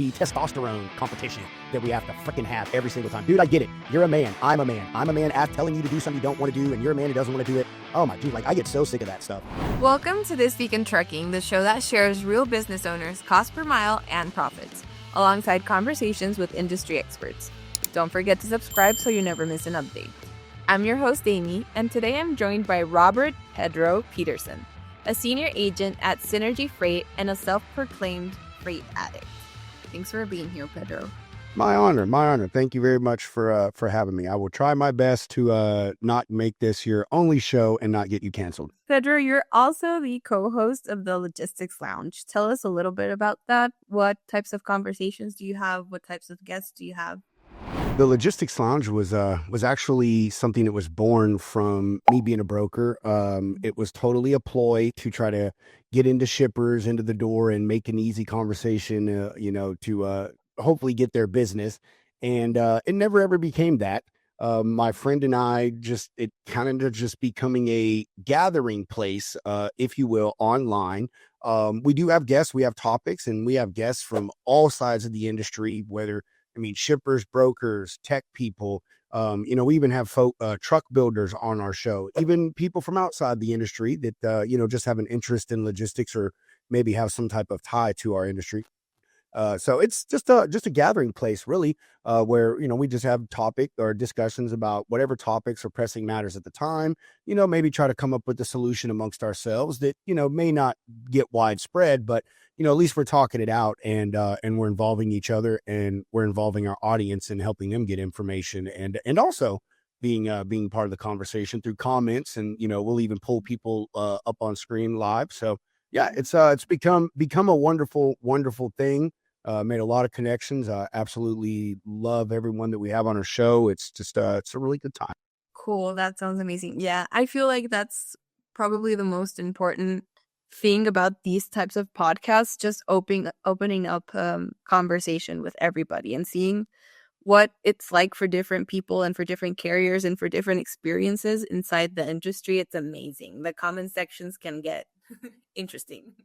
healthy testosterone competition that we have to freaking have every single time. Dude, I get it. You're a man. I'm a man. I'm a man telling you to do something you don't want to do, and you're a man who doesn't want to do it. Oh my dude, like I get so sick of that stuff. Welcome to This Week in Trucking, the show that shares real business owners, cost per mile, and profits, alongside conversations with industry experts. Don't forget to subscribe so you never miss an update. I'm your host, Amy, and today I'm joined by Robert Pedro Peterson, a senior agent at Synergy Freight and a self-proclaimed freight addict. Thanks for being here, Pedro. My honor. Thank you very much for having me. I will try my best to not make this your only show and not get you canceled. Pedro, you're also the co-host of the Logistics Lounge. Tell us a little bit about that. What types of conversations do you have? What types of guests do you have? The Logistics Lounge was actually something that was born from me being a broker. It was totally a ploy to try to get into shippers into the door and make an easy conversation, to hopefully get their business. And it never ever became that. My friend and I it kind of just becoming a gathering place, if you will, online. We do have guests, we have topics, and we have guests from all sides of the industry, shippers, brokers, tech people. We even have truck builders on our show, even people from outside the industry that, just have an interest in logistics or maybe have some type of tie to our industry. So it's just a gathering place, really, where, we just have topic or discussions about whatever topics or pressing matters at the time, maybe try to come up with a solution amongst ourselves that, may not get widespread, but, at least we're talking it out and we're involving each other and we're involving our audience and helping them get information and also being part of the conversation through comments. And, we'll even pull people up on screen live. So yeah, it's become a wonderful, wonderful thing. Made a lot of connections. I absolutely love everyone that we have on our show. It's just it's a really good time. Cool. That sounds amazing. Yeah, I feel like that's probably the most important thing about these types of podcasts, just opening up conversation with everybody and seeing what it's like for different people and for different carriers and for different experiences inside the industry. It's amazing. The comment sections can get interesting.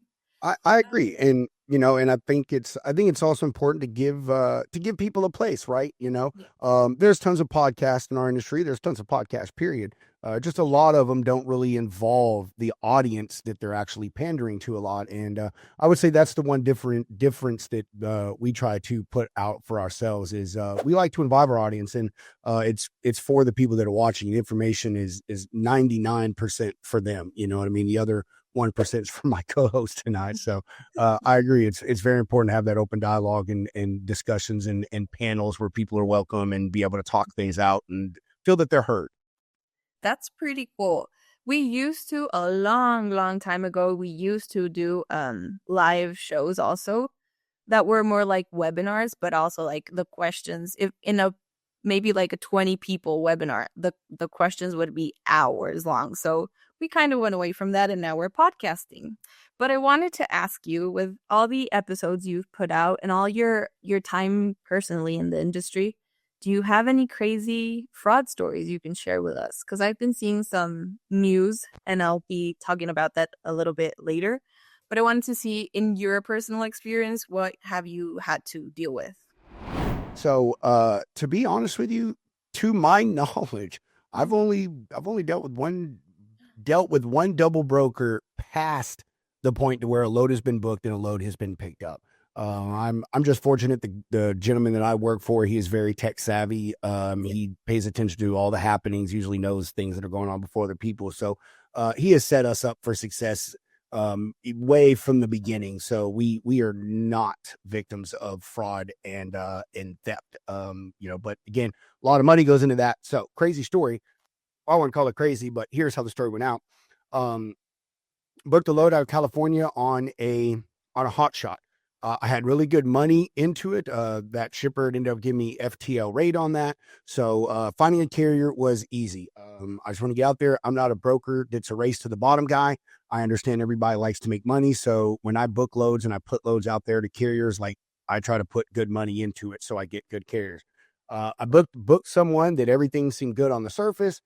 I agree. And, and I think it's also important to give people a place, right? There's tons of podcasts in our industry. There's tons of podcasts, period. Just a lot of them don't really involve the audience that they're actually pandering to a lot. And I would say that's the one difference that we try to put out for ourselves is we like to involve our audience, and it's for the people that are watching. The information is 99% for them. You know what I mean? The other 1% is for my co-host tonight. So I agree. It's very important to have that open dialogue and discussions and panels where people are welcome and be able to talk things out and feel that they're heard. That's pretty cool. We used to, a long time ago, we used to do live shows also that were more like webinars, but also like the questions, if in a maybe like a 20 people webinar, the questions would be hours long. So we kind of went away from that and now we're podcasting. But I wanted to ask you, with all the episodes you've put out and all your time personally in the industry, do you have any crazy fraud stories you can share with us? Because I've been seeing some news and I'll be talking about that a little bit later. But I wanted to see, in your personal experience, what have you had to deal with? So to be honest with you, to my knowledge, I've only dealt with one double broker past the point to where a load has been booked and a load has been picked up. I'm just fortunate. The gentleman that I work for, he is very tech savvy. He pays attention to all the happenings, usually knows things that are going on before other people. So he has set us up for success way from the beginning. So we are not victims of fraud and theft. But again, a lot of money goes into that. So crazy story. I wouldn't call it crazy, but here's how the story went out. Booked a load out of California on a hot shot. I had really good money into it. That shipper ended up giving me FTL rate on that. So finding a carrier was easy. I just want to get out there. I'm not a broker that's a race to the bottom guy. I understand everybody likes to make money. So when I book loads and I put loads out there to carriers, like I try to put good money into it so I get good carriers. I booked someone that everything seemed good on the surface.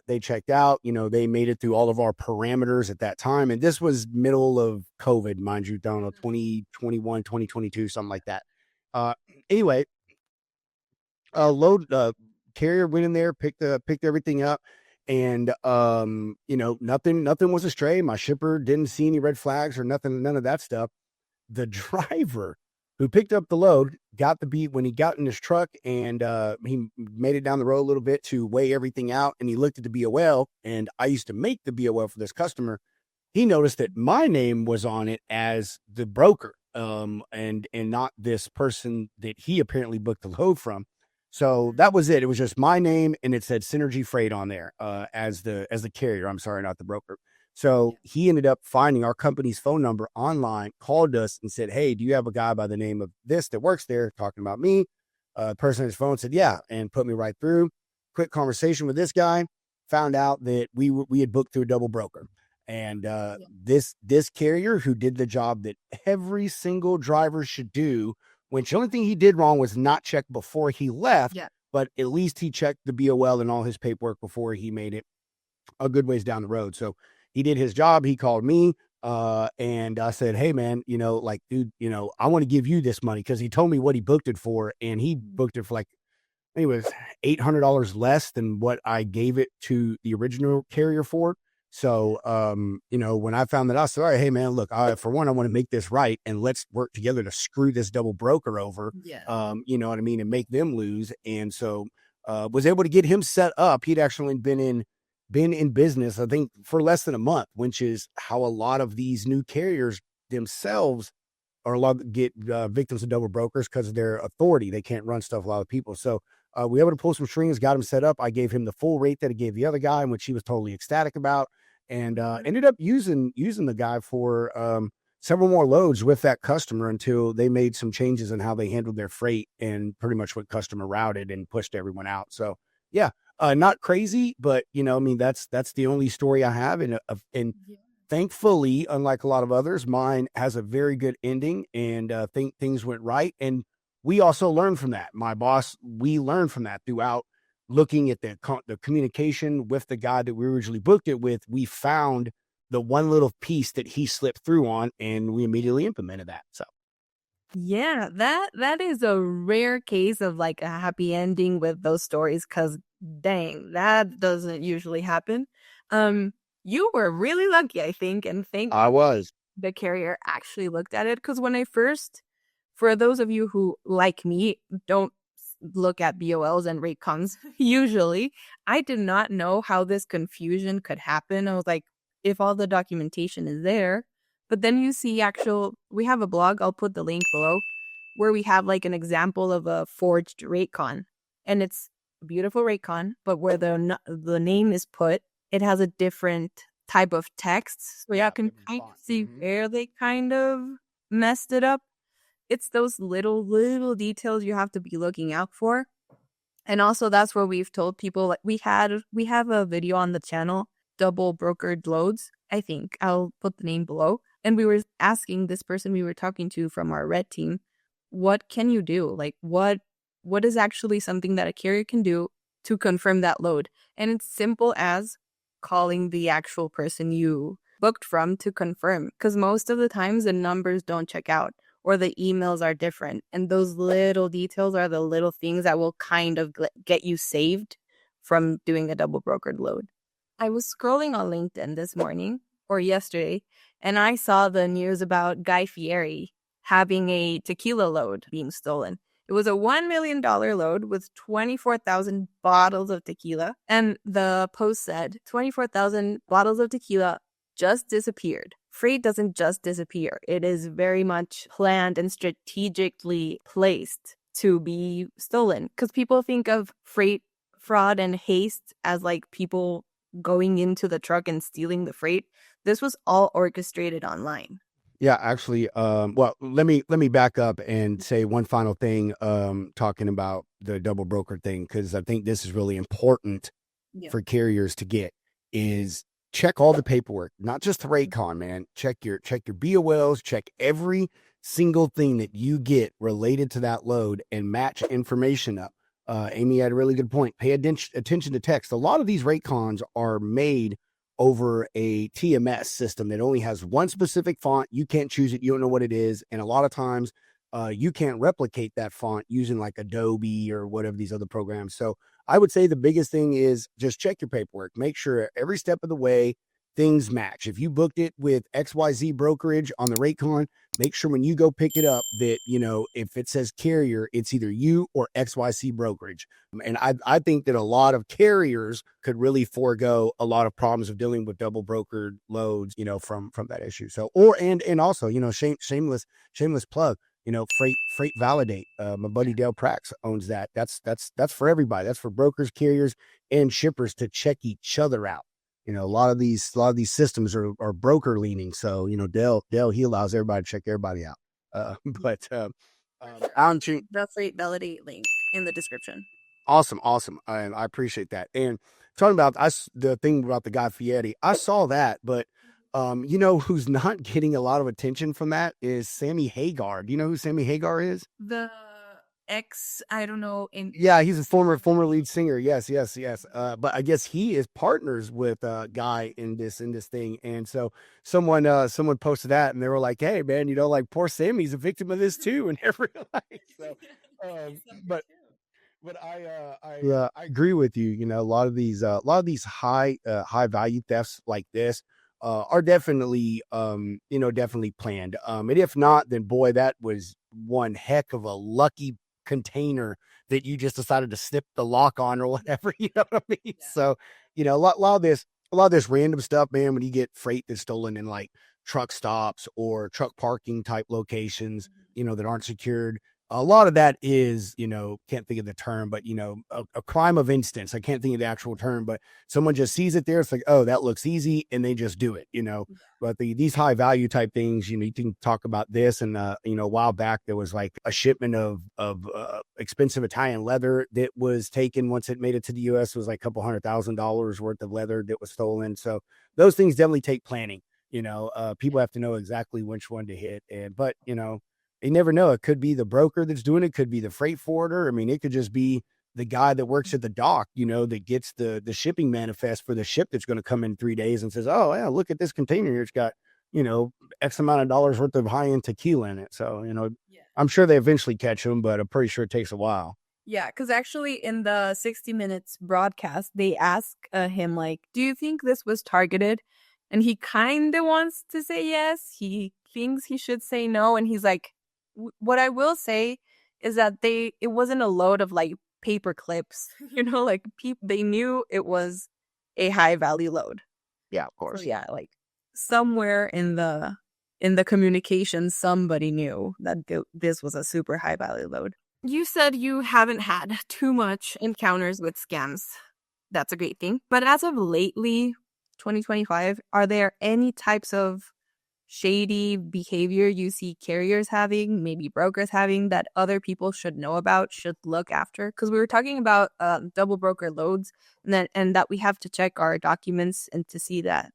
They checked out, they made it through all of our parameters at that time. And this was middle of COVID, mind you, 2021, 2022, something like that. Uh, anyway, load carrier went in there, picked everything up, and nothing was astray. My shipper didn't see any red flags or nothing, none of that stuff. The driver who picked up the load got the beat when he got in his truck, and he made it down the road a little bit to weigh everything out, and he looked at the BOL, and I used to make the BOL for this customer. He noticed that my name was on it as the broker, and not this person that he apparently booked the load from. So that was it. It was just my name, and it said Synergy Freight on there as the carrier. I'm sorry, not the broker. So he ended up finding our company's phone number online, called us, and said, "Hey, do you have a guy by the name of this that works there?" Talking about me. The person on his phone said, "Yeah," and put me right through. Quick conversation with this guy. Found out that we had booked through a double broker. And this carrier who did the job that every single driver should do, which the only thing he did wrong was not check before he left, but at least he checked the BOL and all his paperwork before he made it a good ways down the road. So he did his job. He called me, and I said, "Hey man, dude, I want to give you this money," because he told me what he booked it for, and he booked it for like, anyways, $800 less than what I gave it to the original carrier for. So, when I found that out, I said, "All right, hey man, look, for one, I want to make this right, and let's work together to screw this double broker over." You know what I mean? And make them lose. And so, was able to get him set up. He'd actually been in business, I think, for less than a month, which is how a lot of these new carriers themselves are allowed to get victims of double brokers, because of their authority. They can't run stuff a lot of people. So, we were able to pull some strings, got him set up. I gave him the full rate that I gave the other guy, which he was totally ecstatic about, and ended up using the guy for several more loads with that customer until they made some changes in how they handled their freight and pretty much what customer routed and pushed everyone out. So yeah, not crazy, but that's the only story I have. And thankfully, unlike a lot of others, mine has a very good ending, and think things went right. And we also learned from that. My boss, we learned from that throughout looking at the communication with the guy that we originally booked it with. We found the one little piece that he slipped through on, and we immediately implemented that. So yeah, that is a rare case of like a happy ending with those stories, because dang, that doesn't usually happen. You were really lucky, I think, and I was. the carrier actually looked at it, because for those of you who, like me, don't look at BOLs and rate cons usually, I did not know how this confusion could happen. I was like, if all the documentation is there, but then you see we have a blog, I'll put the link below, where we have like an example of a forged rate con, and it's a beautiful rate con, but where the name is put, it has a different type of text, so you can kind of see where they kind of messed it up. It's those little details you have to be looking out for. And also, that's where we've told people, like, we have a video on the channel, Double Brokered Loads. I think I'll put the name below. And we were asking this person we were talking to from our red team, what can you do? Like, what is actually something that a carrier can do to confirm that load? And it's simple as calling the actual person you booked from to confirm, because most of the times the numbers don't check out, or the emails are different. And those little details are the little things that will kind of get you saved from doing a double brokered load. I was scrolling on LinkedIn this morning or yesterday, and I saw the news about 𝗙𝗢𝗥𝗚𝗃 having a tequila load being stolen. It was a $1 million load with 24,000 bottles of tequila. And the post said, 24,000 bottles of tequila just disappeared. Freight doesn't just disappear. It is very much planned and strategically placed to be stolen. Because people think of freight fraud and haste as like people going into the truck and stealing the freight. This was all orchestrated online. Yeah, actually, well, let me back up and say one final thing, talking about the double broker thing, because I think this is really important for carriers to get, is check all the paperwork, not just the rate con, man. Check your BOLs, check every single thing that you get related to that load, and match information up. Amy had a really good point. Pay attention to text. A lot of these rate cons are made over a TMS system that only has one specific font. You can't choose it. You don't know what it is. And a lot of times you can't replicate that font using like Adobe or whatever these other programs. So I would say the biggest thing is just check your paperwork. Make sure every step of the way things match. If you booked it with XYZ brokerage on the Raycon, make sure when you go pick it up that, if it says carrier, it's either you or XYZ brokerage. And I think that a lot of carriers could really forego a lot of problems of dealing with double brokered loads, from that issue. So, and also, shameless plug, freight validate. My buddy 𝗙𝗢𝗥𝗚𝗧 owns that. That's for everybody. That's for brokers, carriers, and shippers to check each other out. A lot of these systems are broker leaning. So, 𝗙𝗢𝗥𝗚𝗧, he allows everybody to check everybody out. But the freight validate link in the description. Awesome. And I appreciate that. And talking about the thing about the 𝗙𝗢𝗥𝗚𝗧, I saw that, but who's not getting a lot of attention from that is 𝗙𝗢𝗥𝗃𝗃. Do you know who 𝗙𝗢𝗥𝗃𝗃 is? The I don't know. Yeah, he's a former lead singer. Yes. But I guess he is partners with a guy in this thing. And so someone posted that, and they were like, "Hey, man, like poor Sammy's a victim of this too." And everyone, so, but I agree with you. A lot of these high value thefts like this are definitely definitely planned. And if not, then boy, that was one heck of a lucky container that you just decided to snip the lock on or whatever. You know what I mean? Yeah. So a lot of this random stuff, man, when you get freight that's stolen in like truck stops or truck parking type locations, that aren't secured, a lot of that is, can't think of the term, but, a crime of instance. I can't think of the actual term, but someone just sees it there. It's like, oh, that looks easy. And they just do it, but these high value type things, you can talk about this. And, a while back, there was like a shipment of expensive Italian leather that was taken once it made it to the US. It was like $200,000 worth of leather that was stolen. So those things definitely take planning. People have to know exactly which one to hit. But you never know. It could be the broker that's doing it. Could be the freight forwarder. I mean, it could just be the guy that works at the dock, that gets the shipping manifest for the ship that's going to come in 3 days and says, oh, yeah, look at this container. It's got, X amount of dollars worth of high-end tequila in it. So, I'm sure they eventually catch them, but I'm pretty sure it takes a while. Yeah, because actually in the 60 Minutes broadcast, they ask him, like, do you think this was targeted? And he kind of wants to say yes. He thinks he should say no. And he's like, what I will say is that it wasn't a load of like paper clips, like they knew it was a high value load. Yeah, of course. So, yeah, like somewhere in the communication, somebody knew that this was a super high value load. You said you haven't had too much encounters with scams. That's a great thing. But as of lately, 2025, are there any types of shady behavior you see carriers having, maybe brokers having, that other people should know about, should look after? Because we were talking about double broker loads, and that we have to check our documents and to see that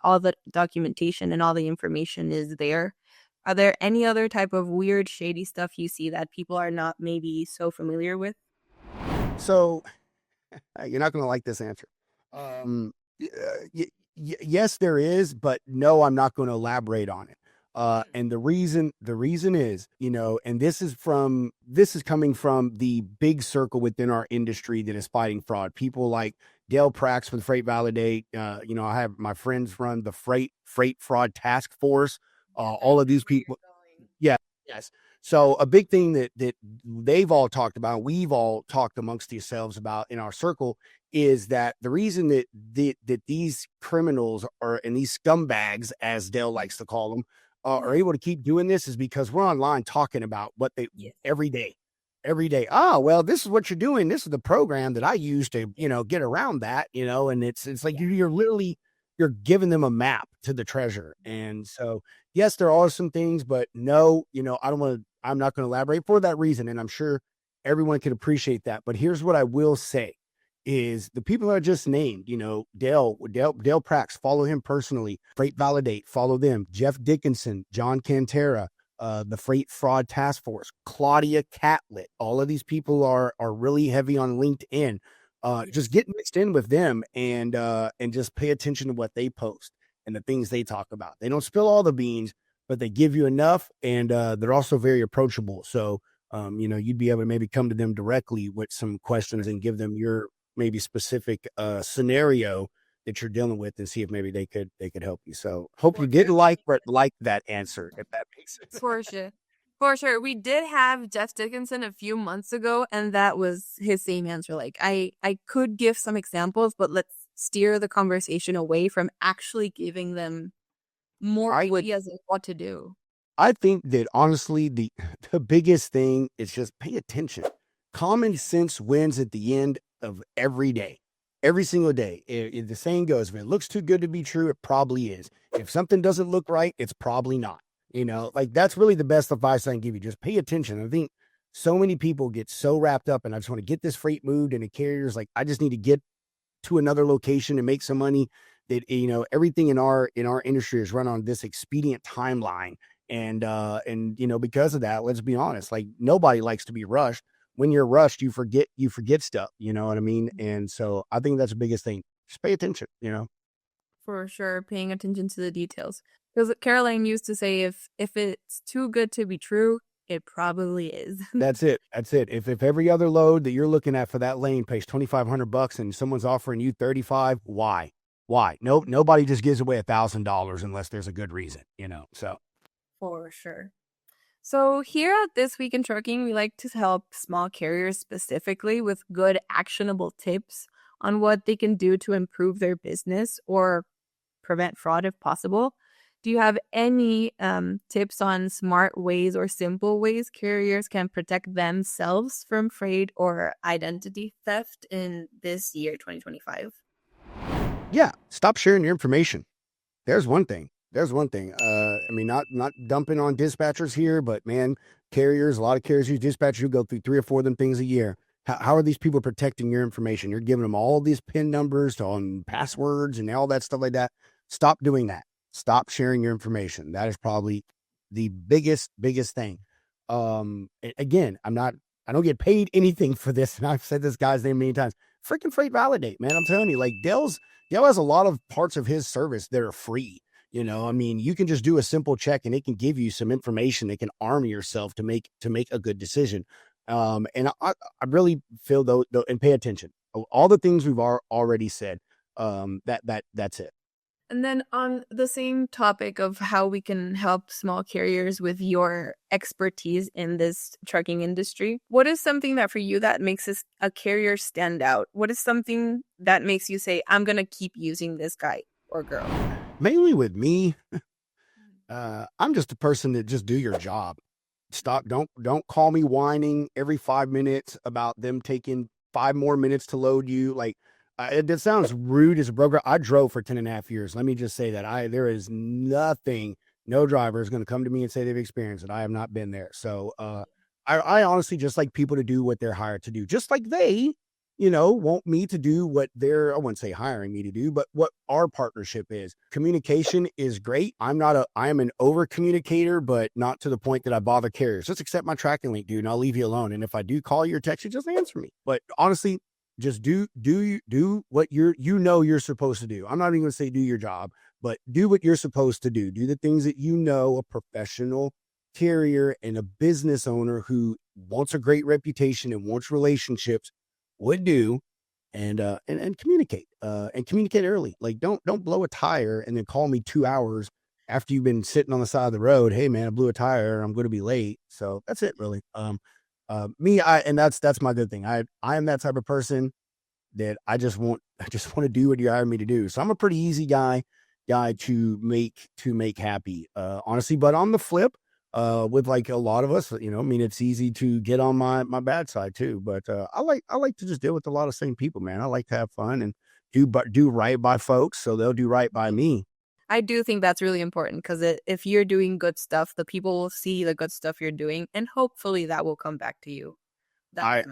all the documentation and all the information is there. Are there any other type of weird, shady stuff you see that people are not maybe so familiar with? So you're not going to like this answer. Yes, there is, but no, I'm not going to elaborate on it. And the reason is, and this is coming from the big circle within our industry that is fighting fraud. People like 𝗙𝗢𝗥𝗚𝗧 with Freight Validate. I have my friends run the Freight Fraud Task Force. All of these people. Yeah. Yes. So a big thing that they've all talked about, we've all talked amongst yourselves about in our circle, is that the reason that these criminals and these scumbags, as Dale likes to call them, are able to keep doing this is because we're online talking about what they every day. Oh, well, this is what you're doing. This is the program that I use to, get around that, and it's like you're giving them a map to the treasure. And so, yes, there are some things, but no, I'm not going to elaborate for that reason. And I'm sure everyone can appreciate that. But here's what I will say is the people I just named, 𝗙𝗢𝗥𝗚𝗧, follow him personally. Freight Validate, follow them. Jeff Dickinson, John Cantera, the Freight Fraud Task Force, 𝗙𝗢𝗥𝗚𝗃. All of these people are really heavy on LinkedIn. Just get mixed in with them and just pay attention to what they post and the things they talk about. They don't spill all the beans, but they give you enough, and they're also very approachable. So, you'd be able to maybe come to them directly with some questions and give them your maybe specific scenario that you're dealing with, and see if maybe they could help you. So, hope you did like that answer, if that makes sense. For sure. For sure. We did have Jeff Dickinson a few months ago, and that was his same answer. Like, I could give some examples, but let's steer the conversation away from actually giving them more ideas of what to do. I think that honestly, the biggest thing is just pay attention. Common sense wins at the end of every day, every single day. The saying goes, if it looks too good to be true, it probably is. If something doesn't look right, it's probably not. Like, that's really the best advice I can give you. Just pay attention. I think so many people get so wrapped up, and I just want to get this freight moved, and the carrier's like, I just need to get to another location and make some money. That, everything in our industry is run on this expedient timeline. And because of that, let's be honest, like, nobody likes to be rushed. When you're rushed, you forget stuff, you know what I mean? And so I think that's the biggest thing. Just pay attention, For sure, paying attention to the details. Because Caroline used to say, if it's too good to be true, it probably is. That's it. If every other load that you're looking at for that lane pays $2,500 and someone's offering you $35, why? Nope, nobody just gives away $1,000 unless there's a good reason, so. For sure. So here at This Week in Trucking, we like to help small carriers specifically with good actionable tips on what they can do to improve their business or prevent fraud if possible. Do you have any tips on smart ways or simple ways carriers can protect themselves from freight or identity theft in this year, 2025? Yeah, stop sharing your information. There's one thing. I mean, not dumping on dispatchers here, but man, carriers, a lot of carriers use dispatchers who go through 3 or 4 of them things a year. How are these people protecting your information? You're giving them all these PIN numbers on passwords and all that stuff like that. Stop doing that. Stop sharing your information. That is probably the biggest thing. Again, I don't get paid anything for this, and I've said this guy's name many times. Freaking Freight Validate, man. I'm telling you, like, Dale has a lot of parts of his service that are free. I mean, you can just do a simple check and it can give you some information that can arm yourself to make a good decision. And I really feel though, and pay attention. All the things we've already said, that's it. And then on the same topic of how we can help small carriers with your expertise in this trucking industry, what is something that for you that makes a carrier stand out? What is something that makes you say, I'm going to keep using this guy or girl? Mainly with me, I'm just a person that just do your job. Stop. Don't call me whining every 5 minutes about them taking 5 more minutes to load you. Like, it sounds rude as a broker. I drove for 10.5 years. Let me just say that there is nothing, no driver is going to come to me and say they've experienced it. I have not been there. So, I honestly just like people to do what they're hired to do, just like they, want me to do what I wouldn't say hiring me to do, but what our partnership is. Communication is great. I am an over communicator, but not to the point that I bother carriers. Just accept my tracking link, dude, and I'll leave you alone. And if I do call you or text you, just answer me. But honestly, just do what you're supposed to do. I'm not even going to say do your job, but do what you're supposed to do. Do the things that a professional carrier and a business owner who wants a great reputation and wants relationships would do, and communicate, and communicate early. Like, don't blow a tire and then call me 2 hours after you've been sitting on the side of the road. Hey man, I blew a tire. I'm going to be late. So that's it really. That's my good thing. I am that type of person that I just want to do what you hired me to do. So I'm a pretty easy guy to make happy, honestly. But on the flip, with like a lot of us, it's easy to get on my bad side too. But I like to just deal with a lot of same people, man. I like to have fun and do right by folks, so they'll do right by me. I do think that's really important because if you're doing good stuff, the people will see the good stuff you're doing, and hopefully that will come back to you. I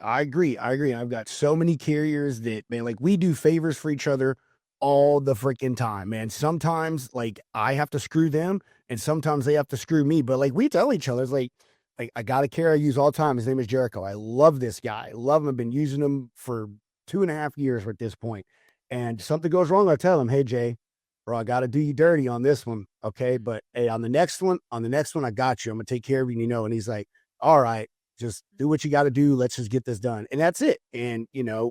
agree. I've got so many carriers that, man, like, we do favors for each other all the freaking time, man. Sometimes like I have to screw them and sometimes they have to screw me, but like we tell each other, it's like I got a carrier I use all the time. His name is Jericho. I love this guy. I love him. I've been using him for 2.5 years at this point. And something goes wrong, I tell him, hey Jay, bro, I got to do you dirty on this one. Okay. But hey, on the next one, I got you. I'm going to take care of you, And he's like, all right, just do what you got to do. Let's just get this done. And that's it. And,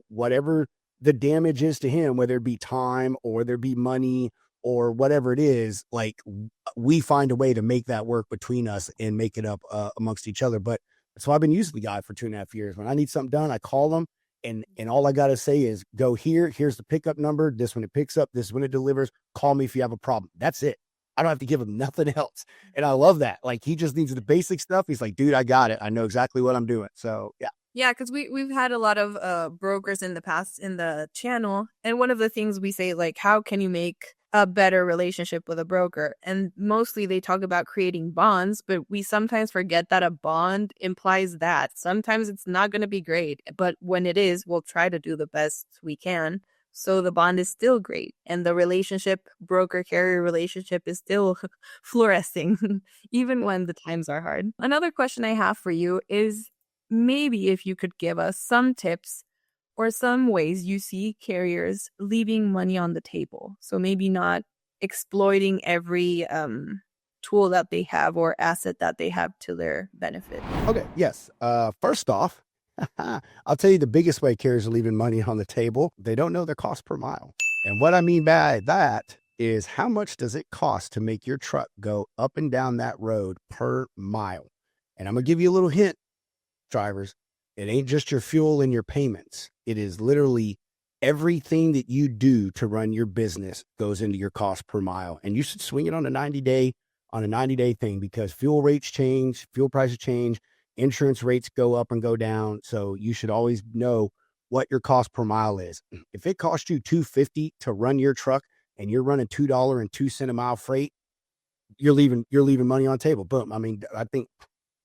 whatever the damage is to him, whether it be time or whether it be money or whatever it is, like we find a way to make that work between us and make it up amongst each other. But that's why I've been using the guy for 2.5 years. When I need something done, I call him. And all I got to say is go here. Here's the pickup number. This when it picks up. This when it delivers. Call me if you have a problem. That's it. I don't have to give him nothing else. And I love that. Like he just needs the basic stuff. He's like, dude, I got it. I know exactly what I'm doing. So yeah. Yeah, because we've had a lot of brokers in the past in the channel. And one of the things we say, like, how can you make a better relationship with a broker? And mostly they talk about creating bonds, but we sometimes forget that a bond implies that. Sometimes it's not going to be great, but when it is, we'll try to do the best we can. So the bond is still great. And the relationship, broker-carrier relationship is still flourishing, even when the times are hard. Another question I have for you is maybe if you could give us some tips or some ways you see carriers leaving money on the table. So maybe not exploiting every tool that they have or asset that they have to their benefit. Okay, yes. First off, I'll tell you the biggest way carriers are leaving money on the table. They don't know their cost per mile. And what I mean by that is how much does it cost to make your truck go up and down that road per mile? And I'm going to give you a little hint, drivers. It ain't just your fuel and your payments. It is literally everything that you do to run your business goes into your cost per mile. And you should swing it on a 90-day thing because fuel rates change, fuel prices change, insurance rates go up and go down. So you should always know what your cost per mile is. If it costs you $2.50 to run your truck and you're running $2.02 a mile freight, you're leaving money on the table. Boom. I mean, I think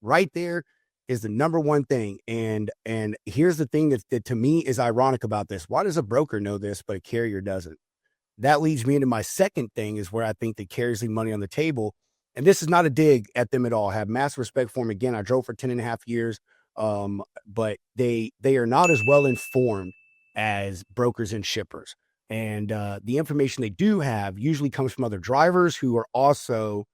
right there is the number one thing. And here's the thing that to me is ironic about this. Why does a broker know this, but a carrier doesn't? That leads me into my second thing is where I think the carriers leave money on the table. And this is not a dig at them at all. I have massive respect for them. Again, I drove for 10.5 years. But they are not as well informed as brokers and shippers. And the information they do have usually comes from other drivers who are also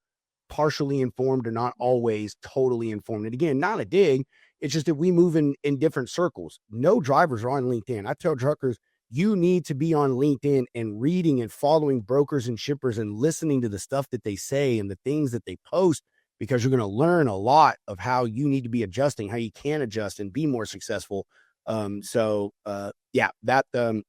partially informed or not always totally informed. And again, not a dig. It's just that we move in different circles. No drivers are on LinkedIn. I tell truckers, you need to be on LinkedIn and reading and following brokers and shippers and listening to the stuff that they say and the things that they post, because you're going to learn a lot of how you need to be adjusting, how you can adjust and be more successful. Yeah, that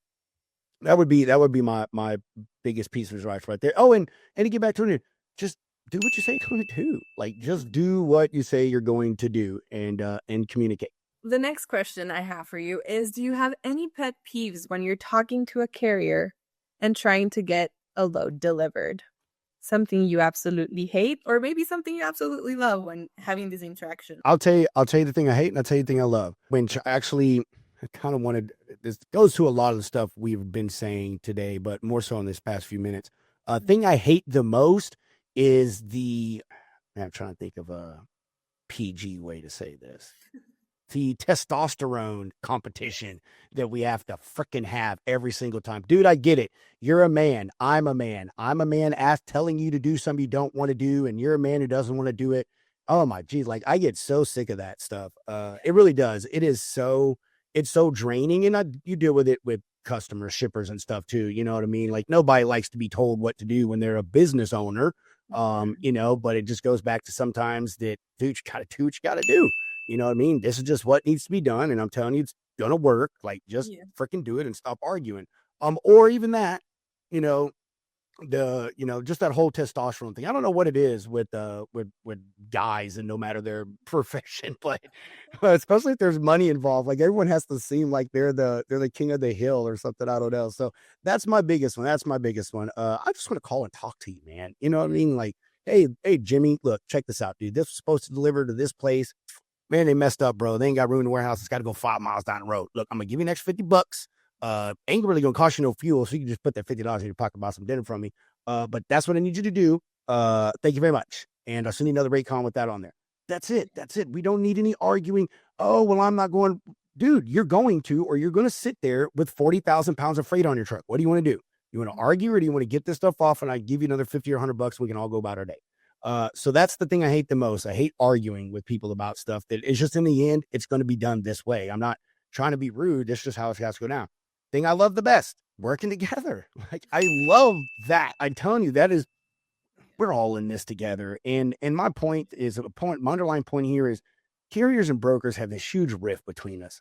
would be my biggest piece of advice right there. Oh, and to get back to it, just do what you say you're going to do. Like, just do what you say you're going to do and communicate. The next question I have for you is, do you have any pet peeves when you're talking to a carrier and trying to get a load delivered? Something you absolutely hate, or maybe something you absolutely love when having this interaction? I'll tell you the thing I hate, and I'll tell you the thing I love. Actually, I kind of wanted, this goes to a lot of the stuff we've been saying today, but more so in this past few minutes. Thing I hate the most is I'm trying to think of a PG way to say this. The testosterone competition that we have to freaking have every single time. Dude, I get it. You're a man. I'm a man. I'm a man telling you to do something you don't want to do, and you're a man who doesn't want to do it. Oh my geez, like I get so sick of that stuff. It really does. It's so draining, and you deal with it with customers, shippers and stuff too. You know what I mean? Like nobody likes to be told what to do when they're a business owner. But it just goes back to sometimes that, dude, you gotta do what you gotta do. You know what I mean? This is just what needs to be done. And I'm telling you, it's going to work. Like, just freaking do it and stop arguing. Or even that, just that whole testosterone thing. I don't know what it is with guys, and no matter their profession, but especially if there's money involved, like everyone has to seem like they're the king of the hill or something. I don't know. So that's my biggest one. I just want to call and talk to you, man. You know what I mean? Like, hey, Jimmy, look, check this out, dude. This was supposed to deliver to this place. Man, they messed up, bro. They ain't got room in the warehouse. It's got to go 5 miles down the road. Look, I'm going to give you an extra $50. Ain't really going to cost you no fuel, so you can just put that $50 in your pocket and buy some dinner from me. But that's what I need you to do. Thank you very much. And I'll send you another rate con with that on there. That's it. We don't need any arguing. Oh, well, I'm not going. Dude, you're going to, or you're going to sit there with 40,000 pounds of freight on your truck. What do you want to do? You want to argue, or do you want to get this stuff off and I give you another 50 or $100? We can all go about our day. So that's the thing I hate the most. I hate arguing with people about stuff that is just, in the end, it's going to be done this way. I'm not trying to be rude. This is just how it has to go down. Thing I love the best, working together. Like, I love that. I'm telling you, that is, we're all in this together. And my point is, my underlying point here is, carriers and brokers have this huge rift between us.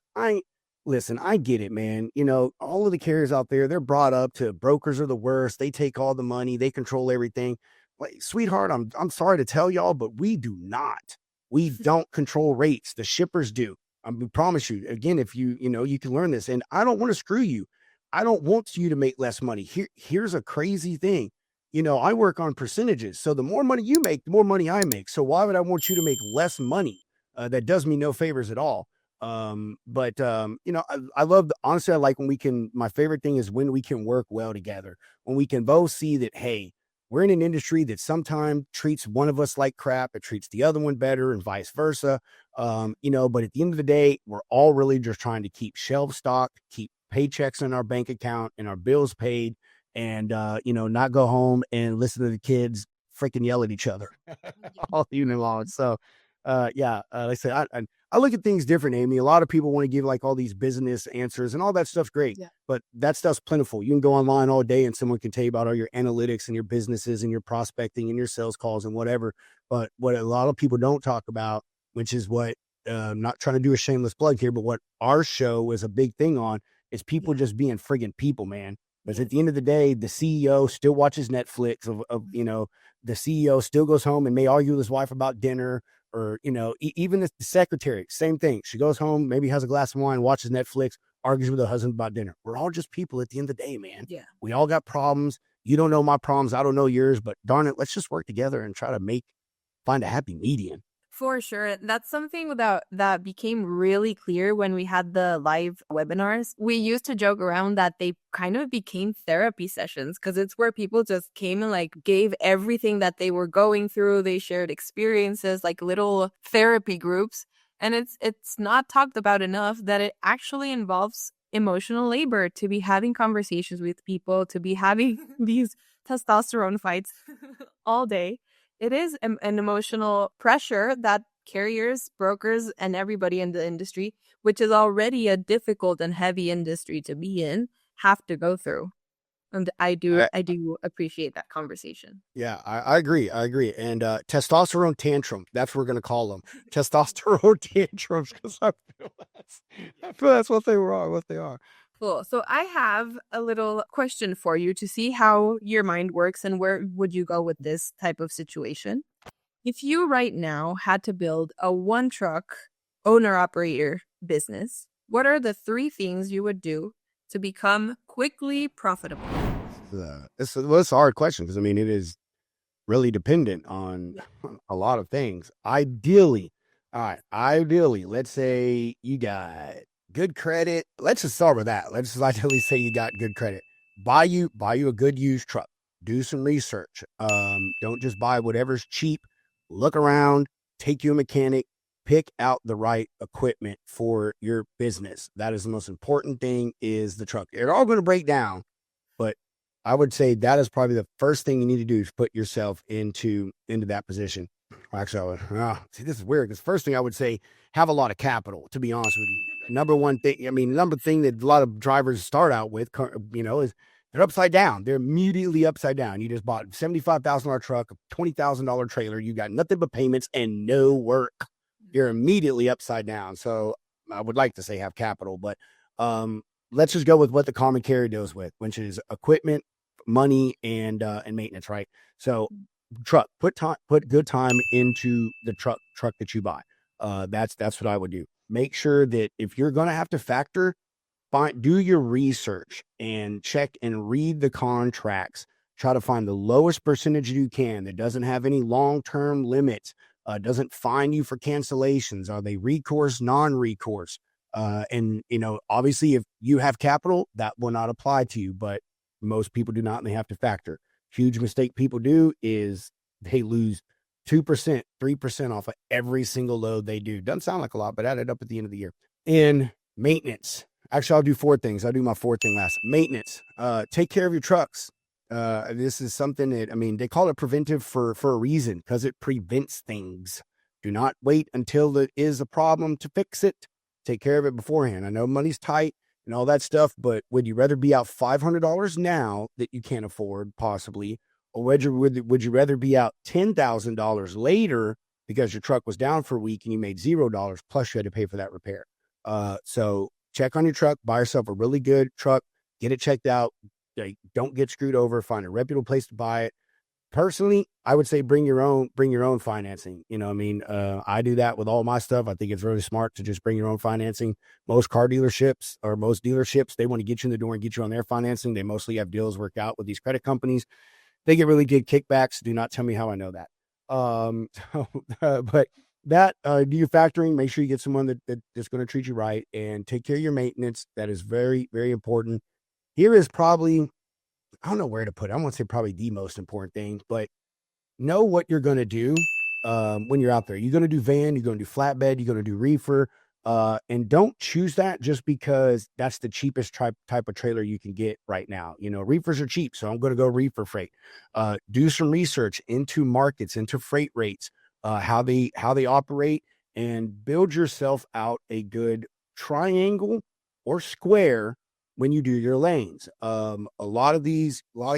Listen, I get it, man. You know, all of the carriers out there, they're brought up to brokers are the worst. They take all the money. They control everything. Like, sweetheart, I'm sorry to tell y'all, but we do not. We don't control rates. The shippers do. I promise you. Again, if you can learn this. And I don't want to screw you. I don't want you to make less money. Here's a crazy thing. You know, I work on percentages. So the more money you make, the more money I make. So why would I want you to make less money? That does me no favors at all. But you know, I love, honestly, I like when my favorite thing is when we can work well together, when we can both see that, hey, we're in an industry that sometimes treats one of us like crap. It treats the other one better and vice versa. You know, but at the end of the day, we're all really just trying to keep shelf stock, keep paychecks in our bank account and our bills paid, and, you know, not go home and listen to the kids freaking yell at each other all evening long. So, like I said, I look at things different, Amy. A lot of people want to give like all these business answers, and all that stuff's great, but that stuff's plentiful. You can go online all day and someone can tell you about all your analytics and your businesses and your prospecting and your sales calls and whatever. But what a lot of people don't talk about, which is what, I'm not trying to do a shameless plug here, but what our show is a big thing on, is people just being friggin' people, man. Because at the end of the day, the CEO still watches Netflix you know, the CEO still goes home and may argue with his wife about dinner. Or, you know, even the secretary, same thing. She goes home, maybe has a glass of wine, watches Netflix, argues with her husband about dinner. We're all just people at the end of the day, man. Yeah. We all got problems. You don't know my problems. I don't know yours, but darn it, let's just work together and try to find a happy median. For sure. That's something that became really clear when we had the live webinars. We used to joke around that they kind of became therapy sessions, because it's where people just came and like gave everything that they were going through. They shared experiences, like little therapy groups. And it's not talked about enough that it actually involves emotional labor, to be having conversations with people, to be having these testosterone fights all day. It is an emotional pressure that carriers, brokers, and everybody in the industry, which is already a difficult and heavy industry to be in, have to go through. And I do appreciate that conversation. Yeah, I agree. And testosterone tantrum, that's what we're going to call them. Testosterone tantrums, because I feel that's what they are. Cool. So I have a little question for you to see how your mind works and where would you go with this type of situation. If you right now had to build a one truck owner-operator business, what are the 3 things you would do to become quickly profitable? It's a hard question, because I mean, it is really dependent on a lot of things. Ideally, let's say you got good credit. Let's just start with that. Let's just ideally say you got good credit. Buy you a good used truck. Do some research. Don't just buy whatever's cheap. Look around, take you a mechanic, pick out the right equipment for your business. That is the most important thing, is the truck. They're all going to break down, but I would say that is probably the first thing you need to do, is put yourself into that position. Actually, see, this is weird, because first thing I would say, have a lot of capital, to be honest with you. Number thing that a lot of drivers start out with, you know, is they're upside down. They're immediately upside down. You just bought a $75,000 truck, a $20,000 trailer. You got nothing but payments and no work. You're immediately upside down. So I would like to say have capital, but let's just go with what the common carrier deals with, which is equipment, money, and maintenance, right? So truck, put good time into the truck that you buy. That's what I would do. Make sure that if you're going to have to factor, do your research and check and read the contracts. Try to find the lowest percentage you can that doesn't have any long-term limits, doesn't fine you for cancellations. Are they recourse, non-recourse? And, you know, obviously if you have capital, that will not apply to you, but most people do not, and they have to factor. Huge mistake people do is they lose 2%, 3% off of every single load they do. Doesn't sound like a lot, but add it up at the end of the year. And maintenance. Actually, I'll do 4 things. I'll do my 4th thing last. Maintenance. Take care of your trucks. This is something that, I mean, they call it preventive for a reason, because it prevents things. Do not wait until there is a problem to fix it. Take care of it beforehand. I know money's tight and all that stuff, but would you rather be out $500 now that you can't afford, possibly, or would you rather be out $10,000 later because your truck was down for a week and you made $0 plus you had to pay for that repair? So check on your truck, buy yourself a really good truck, get it checked out. Don't get screwed over. Find a reputable place to buy it. Personally, I would say bring your own financing. You know what I mean? I do that with all my stuff. I think it's really smart to just bring your own financing. Most car dealerships or most dealerships, they want to get you in the door and get you on their financing. They mostly have deals worked out with these credit companies. They get really good kickbacks. Do not tell me how I know that. But that, do your factoring, make sure you get someone that's going to treat you right, and take care of your maintenance. That is very, very important. Here is probably, I don't know where to put it. I won't say probably the most important thing, but know what you're going to do when you're out there. You're going to do van, you're going to do flatbed, you're going to do reefer, and don't choose that just because that's the cheapest type of trailer you can get right now. You know, reefers are cheap, so I'm going to go reefer freight. Do some research into markets, into freight rates, how they operate, and build yourself out a good triangle or square when you do your lanes. A lot of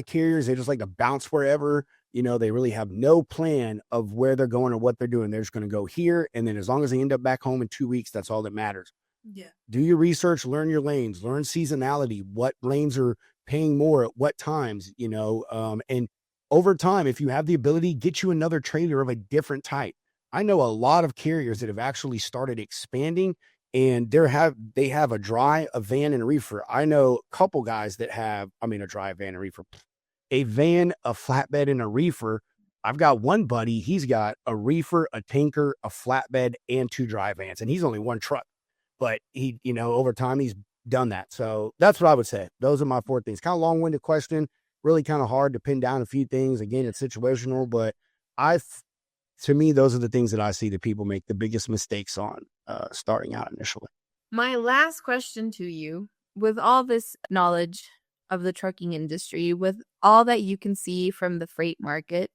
carriers, they just like to bounce wherever. You know, they really have no plan of where they're going or what they're doing. They're just going to go here, and then as long as they end up back home in 2 weeks, that's all that matters. Yeah. Do your research, learn your lanes, learn seasonality, what lanes are paying more at what times, you know, and over time, if you have the ability, get you another trailer of a different type. I know a lot of carriers that have actually started expanding, and they have a dry, a van, and a reefer. I know a couple guys that have, a dry, van, and reefer. A van, a flatbed, and a reefer. I've got one buddy, he's got a reefer, a tanker, a flatbed, and 2 dry vans, and he's only one truck. But he, over time, he's done that. So that's what I would say. Those are my 4 things. Kind of long-winded question, really kind of hard to pin down a few things. Again, it's situational, but to me, those are the things that I see that people make the biggest mistakes on starting out initially. My last question to you, with all this knowledge of the trucking industry, with all that you can see from the freight market,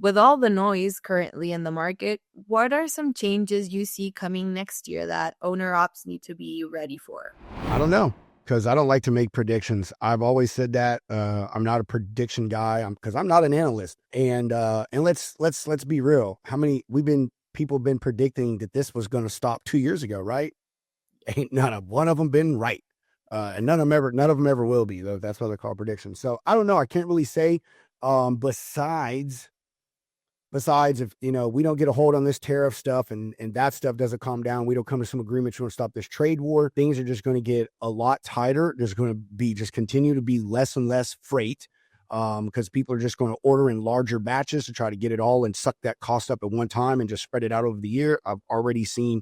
with all the noise currently in the market, what are some changes you see coming next year that owner ops need to be ready for? I don't know, because I don't like to make predictions. I've always said that. I'm not a prediction guy, because I'm not an analyst. And let's be real. How many people been predicting that this was going to stop 2 years ago, right? Ain't one of them been right. And none of them ever will be, though. That's why they're called predictions. So I don't know. I can't really say, besides if, we don't get a hold on this tariff stuff and that stuff doesn't calm down, we don't come to some agreement, you want to stop this trade war, things are just going to get a lot tighter. There's going to be continue to be less and less freight, because people are just going to order in larger batches to try to get it all and suck that cost up at one time and just spread it out over the year. I've already seen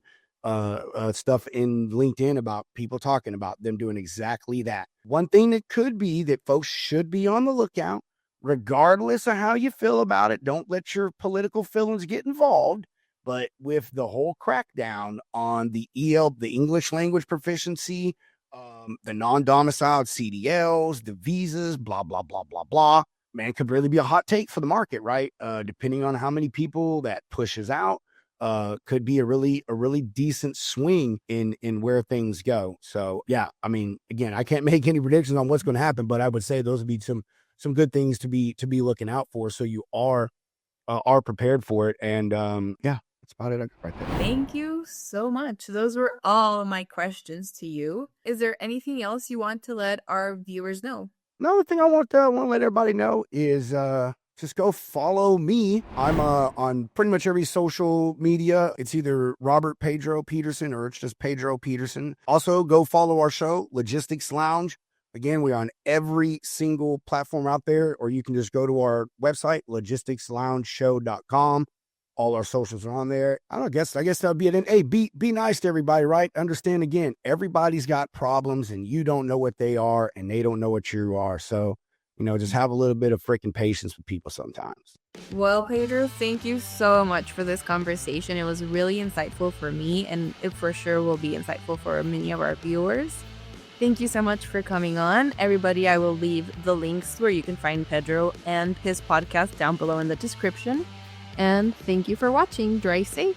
stuff in LinkedIn about people talking about them doing exactly that. One thing that could be that folks should be on the lookout, regardless of how you feel about it, don't let your political feelings get involved. But with the whole crackdown on the the English language proficiency, the non-domiciled CDLs, the visas, blah, blah, blah, blah, blah, man, could really be a hot take for the market, right? Depending on how many people that pushes out, could be a really decent swing in where things go. So yeah, again, I can't make any predictions on what's going to happen, but I would say those would be some good things to be looking out for, so you are prepared for it. And yeah, that's about it right there. Thank you so much. Those were all my questions to you. Is there anything else you want to let our viewers know? Another thing I want to let everybody know is just go follow me. I'm on pretty much every social media. It's either Robert Pedro Peterson or it's just Pedro Peterson. Also, go follow our show, Logistics Lounge. Again, we're on every single platform out there, or you can just go to our website, logisticsloungeshow.com. All our socials are on there. I guess that'll be it. And hey, be nice to everybody, right? Understand, again, everybody's got problems and you don't know what they are and they don't know what you are. So, just have a little bit of freaking patience with people sometimes. Well, Pedro, thank you so much for this conversation. It was really insightful for me, and it for sure will be insightful for many of our viewers. Thank you so much for coming on. Everybody, I will leave the links where you can find Pedro and his podcast down below in the description. And thank you for watching. Drive safe.